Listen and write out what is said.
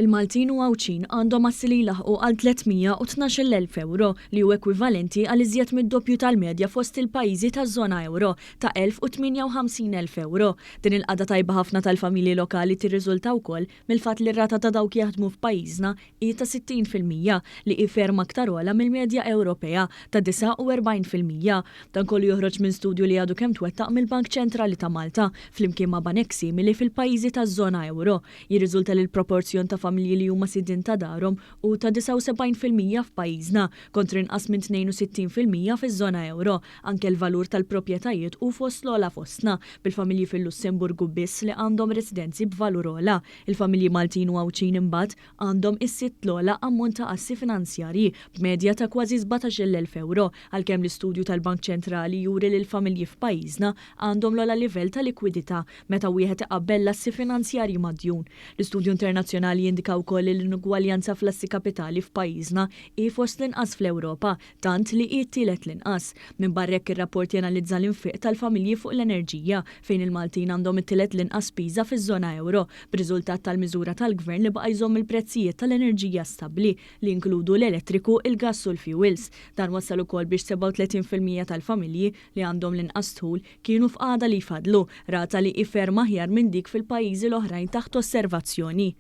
Il-Maltin u Għawċin għandhom assi li laħqu għal 312,000 euro li hu ekwivalenti għal iżjed mid-doppju tal-medja fost il-pajjiżi taż-żona euro ta' 1,058,000 euro. Din il-qada tajba ħafna tal-familji lokali tirriżulta wkoll mill-fatt li r-rata ta' dawk jaħdmu f'pajjiżna hi ta' 60% li hi ferm aktar ogħla mill-medja Ewropea ta' 49%. Dan kollu joħroġ minn studju li għadu kemm twettaq mill-Bank Ċentrali ta' Malta flimkien ma' banek simili fil-pajjiżi taż-żona euro. Jirriżulta li l-proporzjon ta' familji li huma sidin ta' darhom u ta' 79% f'pajjiżna kontra inqas minn 62% fiż-żona euro. Anke l-valur tal-proprjetajiet u fost l-ogħla fostna bil-familji fil-Lussemburgu biss li għandhom residenzi b'valur ogħla. Il-familji Maltin u Għawċin imbagħad għandhom is-sitt l-ogħla ammont ta' assi finanzjarji b'medja ta' kważi 17,000 euro għalkemm l-istudju tal-Bank Ċentrali juri li l-familji f'pajjiżna għandhom l-ogħla livell ta' likwidità meta wieħed iqabbel l-assi finanzjarji mad-djun. L-istudju internazzjonali jindika wkoll li l-inugwaljanza fl-assi kapitali f'pajjiżna hi fost l-inqas fl-Ewropa, tant li hi t-tielet l-inqas. Minn barra hekk ir-rapport janalizza l-infiq tal-familji fuq l-enerġija fejn il-Maltin għandhom it-tielet l-inqas spiża fiż-żona euro b'riżultat tal-miżura tal-Gvern li baqa' jżomm il-prezzijiet tal-enerġija stabbli li jinkludu l-elettriku, il-gass u l-fuels. Dan wassal ukoll biex 37% tal-familji li għandhom l-inqas tħul kienu f'qagħda li jfadlu, rata li hi ferm aħjar minn dik fil-pajjiżi l-oħrajn taħt osservazzjoni.